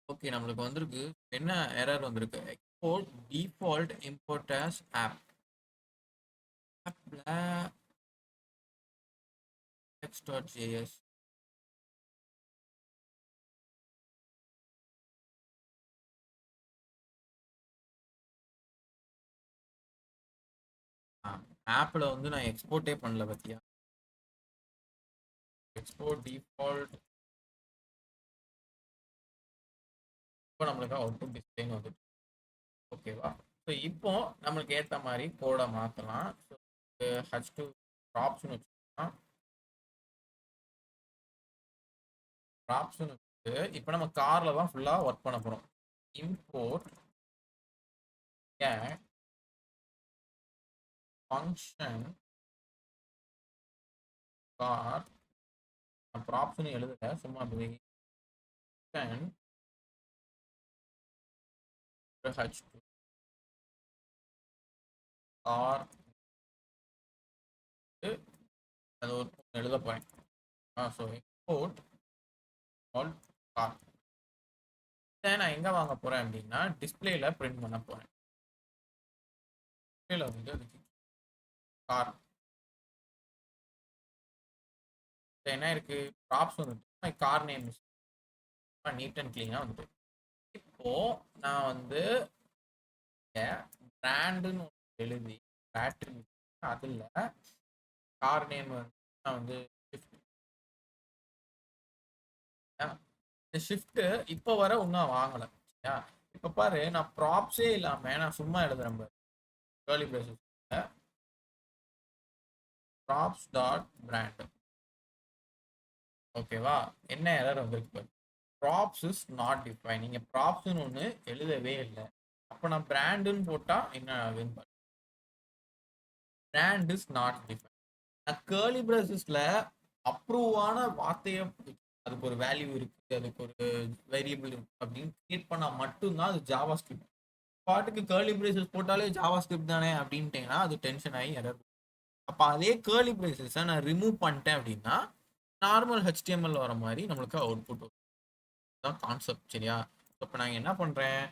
ஓகே, நம்மளுக்கு வந்திருக்கு. என்ன எரர் வந்திருக்கு, export default import as app x.js. ஆப்பில் வந்து நான் எக்ஸ்போர்ட்டே பண்ணல பத்தியா. எக்ஸ்போர்ட் டிஃபால்ட் இப்போ நம்மளுக்கு அவுட்புட் டிஸ்பிளேன்னு வந்துட்டு. ஓகேவா? ஸோ இப்போ நம்மளுக்கு ஏற்ற மாதிரி கோடை மாற்றலாம். ஸோ H2 ப்ராப்ஸ்னு வச்சுக்கலாம். ப்ராப்ஸ்னு வச்சுட்டு இப்போ நம்ம காரில் தான் ஃபுல்லாக ஒர்க் பண்ண போகிறோம். இம்போர்ட் get function car, ப்ராப்ஸ்னு எழுதுல, சும்மா H2 car அது ஒரு எழுத போறேன். So import all car. நான் எங்க வாங்க போறேன் அப்படின்னா டிஸ்பிளேல பிரிண்ட் பண்ண போறேன். டிஸ்பிளேல வந்து அதுக்கு கார் என்ன இருக்கு, ப்ராப்ஸ் வந்துட்டு கார் நேம் நீட் அண்ட் கிளீனா வந்துட்டு. இப்போ நான் வந்து பிராண்டுன்னு எழுதி பேட்டரி அதில் கார் நேம் நான் வந்து இந்த ஷிஃப்ட் இப்போ வர இன்னும் வாங்கலை. சரியா? இப்போ பாரு, நான் ப்ராப்ஸே இல்லாமல் நான் சும்மா எழுதுறேன் பாரு. Curly braces props dot brand. ஓகேவா? என்ன எரர் வந்திருக்கு பாரு, ப்ராப்ஸ் இஸ் நாட் டிஃபைன். நீங்கள் ப்ராப்ஸ்னு ஒன்று எழுதவே இல்லை. அப்போ நான் பிராண்டுன்னு போட்டால் என்ன ஆகுதுன்னு பாரு, பிராண்ட் இஸ் நாட் டிஃபைன். நான் கேர்லி பிரேசஸ்ல அப்ரூவான வார்த்தையை அதுக்கு ஒரு வேல்யூ இருக்கு, அதுக்கு ஒரு வேரியபிள் இருக்கு அப்படின்னு கிரியேட் பண்ணா மட்டும்தான் அது ஜாவா ஸ்கிரிப்ட். பாட்டுக்கு கேர்லி பிரேசஸ் போட்டாலே ஜாவா ஸ்கிரிப்ட் தானே அப்படின்ட்டீங்கன்னா அது டென்ஷன் ஆகி எரர். அப்போ அதே கேர்லி பிரேசஸை நான் ரிமூவ் பண்ணிட்டேன் அப்படின்னா நார்மல் HTML வர மாதிரி நம்மளுக்கு அவுட்புட் வரும். தான் கான்செப்ட். சரியா? இப்போ நான் என்ன பண்றேன்,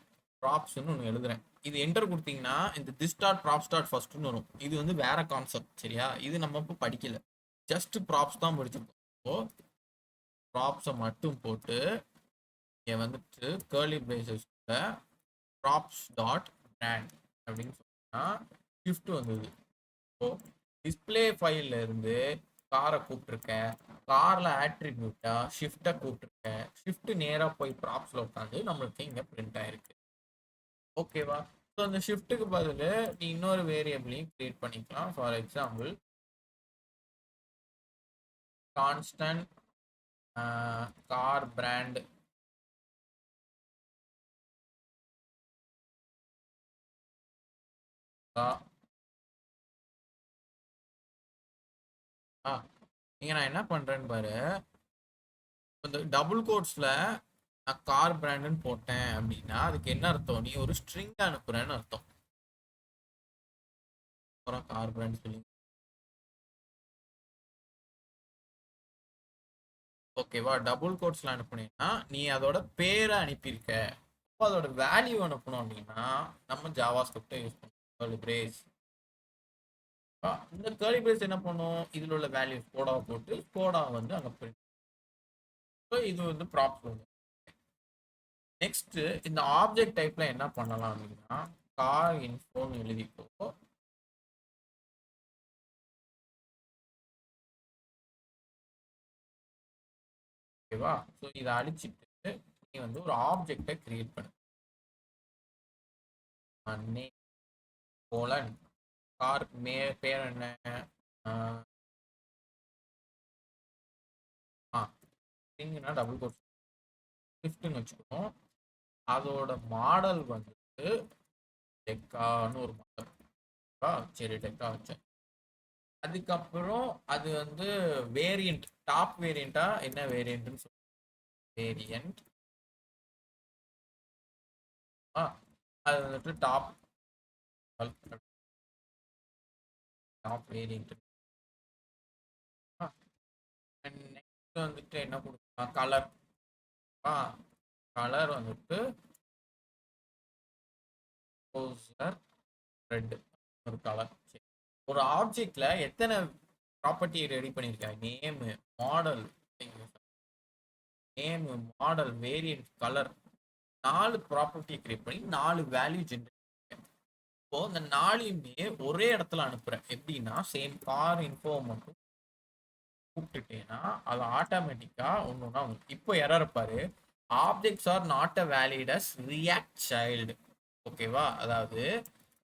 ப்ராப்ஸ்ன்னு ஒன்று எழுதுறேன். இது என்டர் கொடுத்தீங்கன்னா இந்த திஸ் டாட் ப்ராப்ஸ் டாட் ஃபர்ஸ்ட்னு வரும். இது வந்து வேற கான்செப்ட். சரியா? இது நம்ம இப்போ படிக்கல, ஜஸ்ட் ப்ராப்ஸ் தான் படிச்சிருக்கோம். ஸோ ப்ராப்ஸை மட்டும் போட்டு இங்கே வந்துட்டு கேர்லி பிரேசஸ்ல ப்ராப்ஸ் டாட் பிராண்ட் அப்படின்னு சொன்னா ஷிஃப்ட் வந்தது. ஸோ டிஸ்பிளே ஃபைல்ல இருந்து காரை கூப்பிட்டுருக்கேன், காரில் ஆட்ரிபியூட்டா ஷிஃப்டை கூப்பிட்டுருக்கேன், ஷிஃப்ட் நேராக போய் ப்ராப்ஸில் உட்காந்து நம்மளுக்கு இங்கே பிரிண்ட் ஆயிருக்கு. ஓகேவா? ஸோ அந்த ஷிஃப்ட்டுக்கு பதில் நீ இன்னொரு வேரியபிளையும் கிரியேட் பண்ணிக்கலாம். For example constant car brand நீங்க நான் என்ன பண்றேன்னு பாரு, இந்த டபுள் கோட்ஸ்ல நான் கார் பிராண்டுன்னு போட்டேன் அப்படின்னா அதுக்கு என்ன அர்த்தம், நீ ஒரு ஸ்ட்ரிங் அனுப்புறேன்னு அர்த்தம். அப்புறம் கார் பிராண்ட் சொல்லி ஓகேவா, டபுள் கோட்ஸ்ல அனுப்புனீங்கன்னா நீ அதோட பேரை அனுப்பியிருக்க. அப்போ அதோட வேல்யூ அனுப்பணும் அப்படின்னா நம்ம ஜாவா ஸ்கிரிப்டை யூஸ் பண்ணுவோம். பிரேஸ் இந்த கேர்லி பிரேஸ் என்ன பண்ணும், இதில் உள்ள வேல்யூ கோடாவை போட்டு கோடா வந்து அங்கே பிரிண்ட். ஸோ இது வந்து ப்ராப்ளம். நெக்ஸ்ட் இந்த ஆப்ஜெக்ட் டைப்ல என்ன பண்ணலாம் அப்படின்னா கார் இன்ஃபோன்னு எழுதிக்கோ. ஓகேவா, ஸோ இதை அழிச்சிட்டு நீ வந்து ஒரு ஆப்ஜெக்டை கிரியேட் பண்ணு. கோலன் கார் பேர் என்ன, டபுள் கோட் ஸ்விஃப்ட்னு வச்சுக்கணும். அதோட மாடல் வந்துட்டு டெக்கான்னு ஒரு மாடல். சரி டெக்கா வச்சேன். அதுக்கப்புறம் அது வந்து வேரியண்ட், டாப் வேரியண்டா என்ன வேரியன்ட்னு சொல்லு. வேரியண்ட் அது வந்துட்டு டாப் வேரியண்ட். நெக்ஸ்ட் வந்துட்டு என்ன கொடுக்கலாம், கலர். கலர் வந்துட்டு ரெட் ஒரு கலர். ஒரு ஆப்ஜெக்ட்ல எத்தனை ப்ராப்பர்ட்டி ரெடி பண்ணியிருக்காங்க, name model variant colour, 4 property create பண்ணி 4 வேல்யூ ஜென்ரேட். இப்போ இந்த 4யுமே ஒரே இடத்துல அனுப்புறேன். எப்படின்னா சேம் கார் இன்ஃபோ மட்டும் கூப்பிட்டுட்டேன்னா அது ஆட்டோமேட்டிக்கா ஒன்னொன்னா இப்போ எரர் பாரு, objects are not a valid as React child. ஓகேவா, அதாவது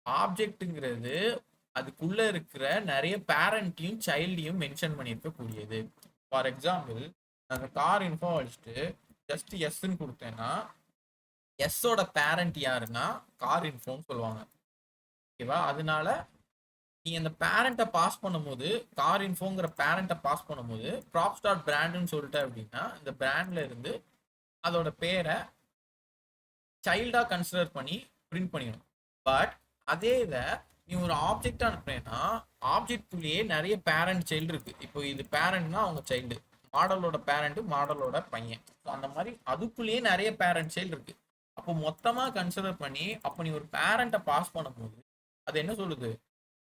ஆப்ஜெக்ட்ங்கிறது அதுக்குள்ள இருக்கிற நிறைய பேரண்ட்டையும் சைல்டையும் மென்ஷன் பண்ணியிருக்க கூடியது. ஃபார் எக்ஸாம்பிள் அந்த கார் இன்ஃபோ அடிச்சுட்டு ஜஸ்ட் எஸ்ன்னு கொடுத்தேன்னா எஸ்ஸோட பேரண்ட் யாருன்னா கார் இன்ஃபோன்னு சொல்லுவாங்க. ஓகேவா, அதனால நீ அந்த பேரண்ட்டை பாஸ் பண்ணும்போது, கார் இன்ஃபோங்கிற பேரண்ட்டை பாஸ் பண்ணும்போது ப்ராப் ஸ்டார்ட் பிராண்டுன்னு சொல்லிட்ட அப்படின்னா இந்த பிராண்ட்ல இருந்து அதோட பேரை சைல்டா கன்சிடர் பண்ணி பிரிண்ட் பண்ணிடும். பட் அதே இதை நீ ஒரு ஆப்ஜெக்டா அனுப்புறேன்னா ஆப்ஜெக்ட்குள்ளேயே நிறைய பேரண்ட் சைல்டு இருக்கு. இப்போ இது பேரண்ட்னா அவங்க சைல்டு, மாடலோட பேரண்ட் மாடலோட பையன், அந்த மாதிரி அதுக்குள்ளேயே நிறைய பேரண்ட் சைல்டு இருக்கு. அப்போ மொத்தமா கன்சிடர் பண்ணி அப்போ நீ ஒரு பேரண்ட்டை பாஸ் பண்ணும்போது அது என்ன சொல்லுது,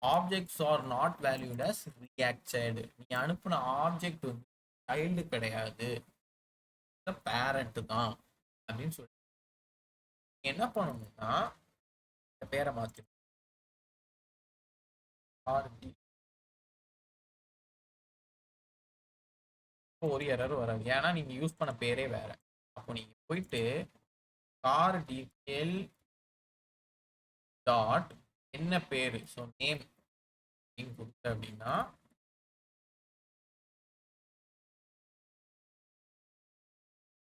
objects are not valid as React child. நீ அனுப்புன ஆப்ஜெக்ட் வந்து சைல்டு கிடையாது, பேரண்ட் தான் அப்படின்னு சொல்லி என்ன பண்ணணும்னா இந்த பேரை மாற்றி ஆர்டி. ஒரு எரர் வராது, ஏன்னா நீங்க யூஸ் பண்ண பேரே வேற. அப்போ நீங்க போயிட்டு கார் டீட்டெயில் டாட் என்ன பேரு, ஸோ நேம் கொடுத்த அப்படின்னா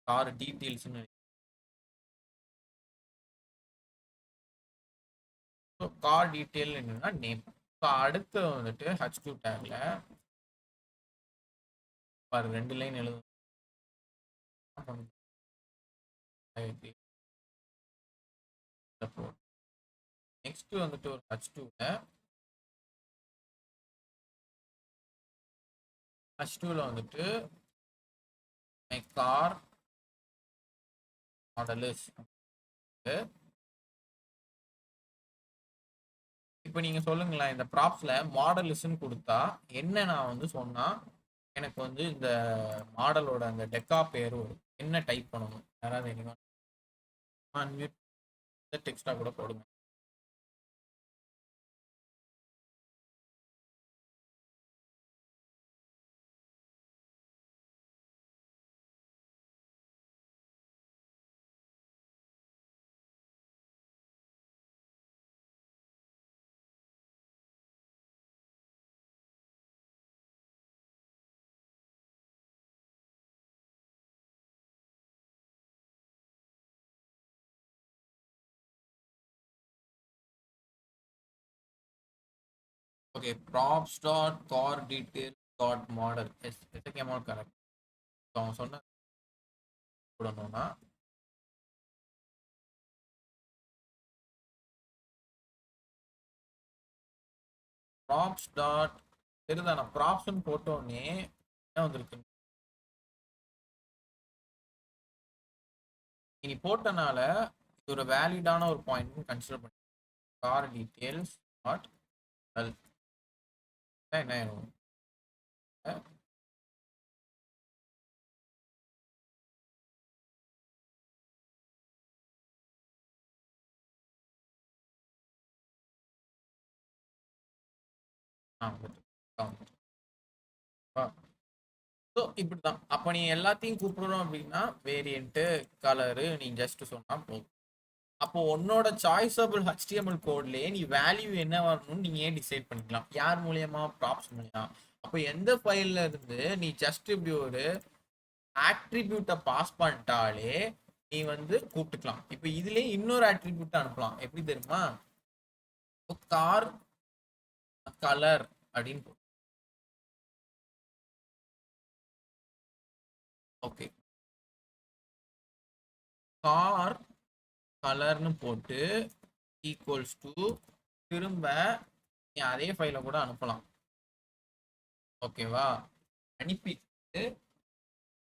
கார் டீட்டெயில்ஸ்னு, ஸோ கார் டீட்டெயில் என்னன்னா நேம். ஸோ அடுத்து வந்துட்டு H2 டேக்ல பாரு 2 லைன் எழுதும். நெக்ஸ்ட் வந்துட்டு ஒரு H2ல வந்துட்டு மை கார் மாடல். இப்போ நீங்க சொல்லுங்களேன், இந்த ப்ராப்ஸ்ல மாடல்ஸ்ன்னு கொடுத்தா என்ன நான் வந்து சொன்னா எனக்கு வந்து இந்த மாடலோட அந்த டெக்கா பேர் என்ன டைப் பண்ணணும், யாராவது டெக்ஸ்டா கூட போடுங்க. Okay, props dot car detail dot model எஸ்எஸ்கேமால் கரெக்ட். அவங்க சொன்ன விடணும்னா ப்ராப்ஸ் டாட் சரிதானா, ப்ராப்ஸ்ன்னு போட்டோடனே என்ன வந்திருக்கு, இனி போட்டனால இது ஒரு வேலிடான ஒரு பாயிண்ட் கன்சிடர் பண்ணி கார் டீட்டெயில்ஸ் டாட் என்ன ஆயிரும், ஸோ இப்படிதான். அப்போ நீ எல்லாத்தையும் கூப்பிடுறோம் அப்படின்னா வேரியன்ட்டு கலரு நீ ஜஸ்ட் சொன்னா போதும். அப்போ உன்னோட சாய்ஸபிள் ஹெச்டிஎம்எல் கோட்லயே நீ வேல்யூ என்ன வரணும்னு நீங்க ஏன் டிசைட் பண்ணிக்கலாம். யார் மூலியமா, ப்ராப்ஸ் மூலியமா. அப்போ எந்த ஃபைல்ல இருந்து நீ ஜஸ்ட் இப்படி ஒரு ஆட்ரிபியூட்டை பாஸ் பண்ணிட்டாலே நீ வந்து கூப்பிட்டுக்கலாம். இப்போ இதுலயே இன்னொரு ஆட்ரிபியூட் அனுப்பலாம். எப்படி தெரியுமா, கார் கலர் அப்படின்னு. ஓகே, கார் கலர்னு போட்டு ஈக்குவல்ஸ் டு திரும்ப நீ அதே ஃபைலை கூட அனுப்பலாம். ஓகேவா, அனுப்பிட்டு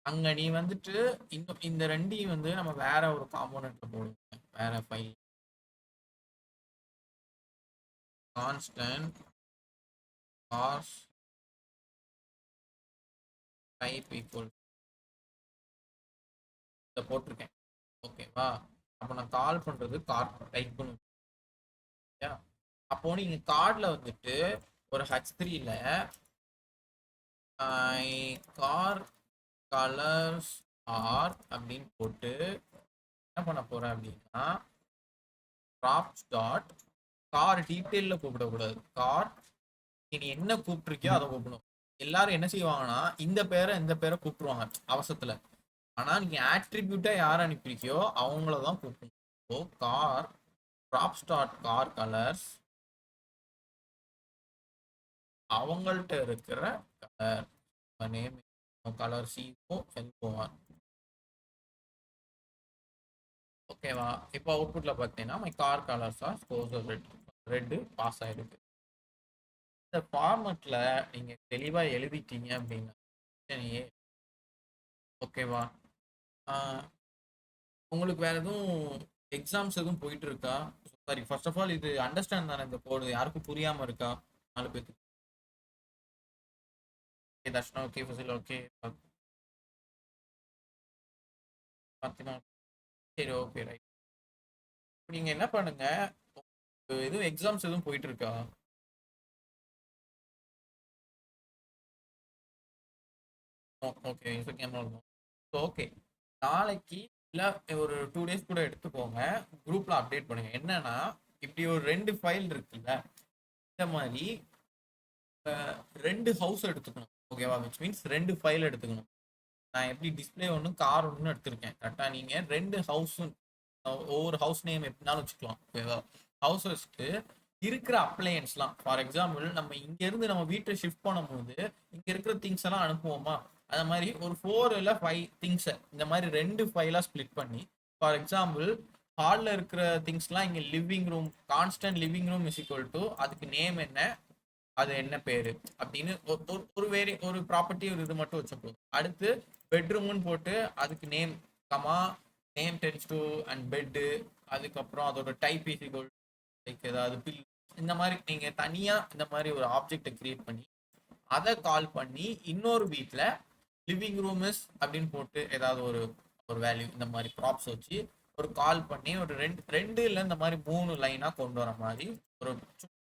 அங்க நீ வந்துட்டு இன்னும் இந்த ரெண்டையும் வந்து நம்ம வேற ஒரு காம்போனன்ட்ல போடுவோம். வேற file constant cars type equal இதை போட்டிருக்கேன். ஓகேவா, அப்போ நான் கால் பண்றது கார் டைப் பண்ணுவேன். அப்போ நீங்க கார்டில் வந்துட்டு ஒரு H3ல கார் கலர்ஸ் ஆர் அப்படின்னு போட்டு என்ன பண்ண போறேன் அப்படின்னா ப்ராப்ஸ் டாட் கார் டீட்டெயிலில் கூப்பிடக்கூடாது, கார் நீ என்ன கூப்பிட்டுருக்கியோ அதை கூப்பிடணும். எல்லாரும் என்ன செய்வாங்கன்னா இந்த பேரை கூப்பிட்டுருவாங்க அவசரத்துல. ஆனா நீங்க ஆட்ரிபியூட்டா யார் அனுப்பியிருக்கியோ அவங்கள தான் கூப்பிடணும். So car props dot car colors அவங்கள்ட்ட இருக்கிற color name color C O L O R. ஓகேவா, இப்போ அவுட்புட்ல பார்த்தீங்கன்னா my car colors are scores red, red pass ஆயிருக்கு. இந்த ஃபார்மட்ல நீங்க தெளிவா எழுதிட்டீங்க அப்படின்னா ஓகேவா. உங்களுக்கு வேற எதுவும் எக்ஸாம்ஸ் எதுவும் போயிட்டு இருக்கா? சாரி, ஃபர்ஸ்ட் ஆஃப் ஆல் இது அண்டர்ஸ்டாண்ட் தானே இந்த கோடு, யாருக்கும் புரியாம இருக்கா? 4 பேருக்கு தர்ஷனா ஓகே, ஃபசில் ஓகே, ஃபாத்திமா சரி ஓகே ரைட். நீங்க என்ன பண்ணுங்க, எதுவும் எக்ஸாம்ஸ் எதுவும் போயிட்டு இருக்கா? ஓகே, ஓகே, நாளைக்கு இல்லை ஒரு 2 days கூட எடுத்துக்கோங்க, குரூப்ல அப்டேட் பண்ணுங்க. என்னன்னா இப்படி ஒரு 2 ஃபைல் இருக்குல்ல, இந்த மாதிரி 2 ஹவுஸ் எடுத்துக்கணும். ஓகேவா, விச் மீன்ஸ் 2 ஃபைல் எடுத்துக்கணும். நான் எப்படி டிஸ்பிளே ஒன்று கார் ஒன்று எடுத்திருக்கேன் கரெக்டாக. நீங்கள் 2 ஹவுஸ் ஒவ்வொரு ஹவுஸ் நேம் எப்படினாலும் வச்சுக்கலாம். ஓகேவா, ஹவுஸ் வச்சுட்டு இருக்கிற அப்ளையன்ஸ்லாம் ஃபார் எக்ஸாம்பிள் நம்ம இங்கேருந்து நம்ம வீட்டை ஷிஃப்ட் பண்ணும்போது இங்கே இருக்கிற திங்ஸ் எல்லாம் அனுப்புவோமா, அந்த மாதிரி ஒரு 4 இல்லை 5 திங்ஸை இந்த மாதிரி 2 ஃபைலாக ஸ்ப்ளிட் பண்ணி ஃபார் எக்ஸாம்பிள் ஹாலில் இருக்கிற திங்ஸ்லாம் இங்கே living room, constant living room is equal to அதுக்கு நேம் என்ன, அது என்ன பேரு அப்படின்னு ஒரு ப்ராப்பர்ட்டி ஒரு இது மட்டும் வச்ச போதும். அடுத்து பெட்ரூம்னு போட்டு அதுக்கு name comma name tens to and bed, அதுக்கப்புறம் அதோட டைப் இசிகோல் லைக் ஏதாவது பில், இந்த மாதிரி நீங்க தனியா இந்த மாதிரி ஒரு ஆப்ஜெக்டை கிரியேட் பண்ணி அதை கால் பண்ணி இன்னொரு வீட்டில் லிவிங் ரூம் இஸ் அப்படின்னு போட்டு ஏதாவது ஒரு ஒரு வேல்யூ இந்த மாதிரி ப்ராப்ஸ் வச்சு ஒரு கால் பண்ணி ஒரு ரெண்டு இல்லை இந்த மாதிரி 3 லைனா கொண்டு வர மாதிரி ஒரு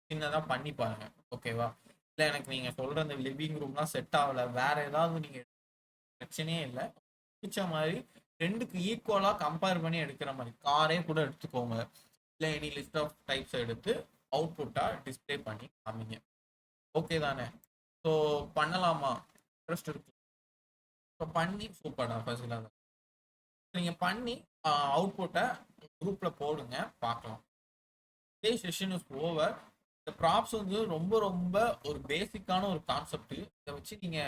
சின்னதாக பண்ணி பாருங்க. ஓகேவா, இல்லை எனக்கு நீங்க சொல்ற அந்த லிவிங் ரூம்லாம் செட் ஆகல, வேற ஏதாவது நீங்க பிரச்சனையே இல்லை, பிடிச்ச மாதிரி 2க்கு ஈக்குவலா கம்பேர் பண்ணி எடுக்கிற மாதிரி காரே கூட எடுத்துக்கோங்க. இல்லை எனி லிஸ்ட் ஆஃப் டைப்ஸ் எடுத்து அவுட்புட்டா டிஸ்பிளே பண்ணி காமிங்க. ஓகே தானே? ஸோ பண்ணலாமா, இன்ட்ரெஸ்ட் இருக்கு? ஸோ பண்ணி சூப்பரா ஃபர்ஸ்ட் நீங்க பண்ணி அவுட்புட்டை குரூப்ல போடுங்க, பார்க்கலாம். Today's session is over. இந்த ப்ராப்ஸ் வந்து ரொம்ப ரொம்ப ஒரு பேசிக்கான ஒரு கான்செப்ட். இதை வச்சு நீங்க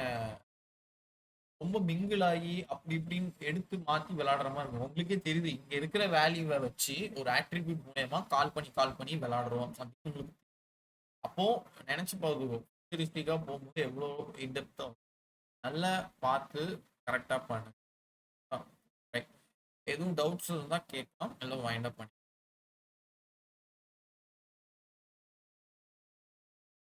ரொம்ப மிங்கிள் ஆகி அப்படி இப்படின்னு எடுத்து மாத்தி விளையாடுற மாதிரி இருக்கும். உங்களுக்கே தெரியுது இங்க இருக்கிற வேல்யூவை வச்சு ஒரு ஆட்ரிபியூட் மூலயமா கால் பண்ணி விளையாடுறோம் அப்படின்னு உங்களுக்கு. அப்போ நினைச்சு பாருங்க, ஃபியூச்சரிஸ்டிக்கா போகும்போது எவ்வளோ இன்டெப்தா நல்லா பார்த்து கரெக்டா பண்ணுங்க. எதுவும் டவுட்ஸ் இருந்தா கேட்கலாம், எல்லாம் வைண்ட் அப் பண்ணி